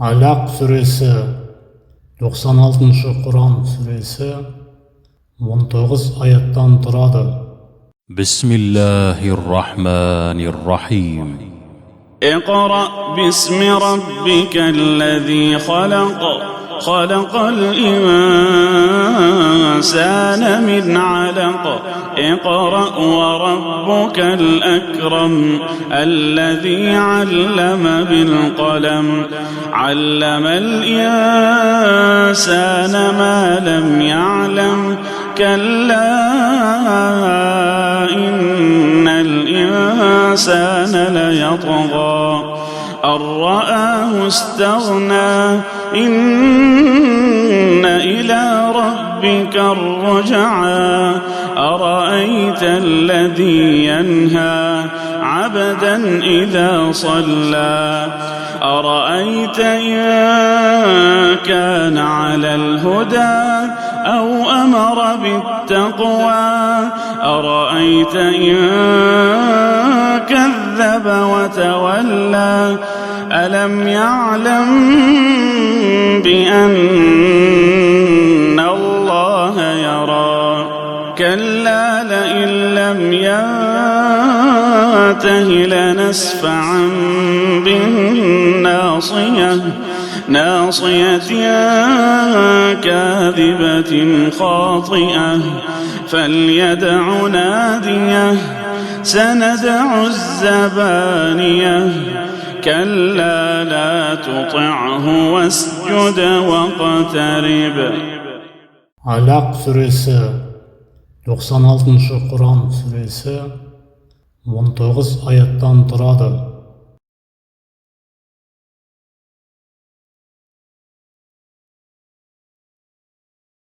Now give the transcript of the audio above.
Алақ сүресі 96-шы Құран сүресі 19 аяттан тұрады. Бисмиллахир-рахманир-рахим. اقرأ باسم ربك الذي خلق خلق الإنسان من علق اقرأ وربك الأكرم الذي علم بالقلم علم الإنسان ما لم يعلم كلا إن الإنسان ليطغى أن رآه استغنى إن إلى ربك الرجعى أرأيت الذي ينهى عبدا إذا صلى أرأيت إن كان على الهدى أو أمر بالتقوى أرأيت إن كذب وتولى ألم يعلم بأن الله يرى كلا لئن لم ينته لنسفعا بالناصية ناصية كاذبة خاطئة فليدع ناديه سندع الزبانية كلا لا تطعه واسجد واقترب. Алақ сүресі 96-шы Құран сүресі 19 аяттан тұрады.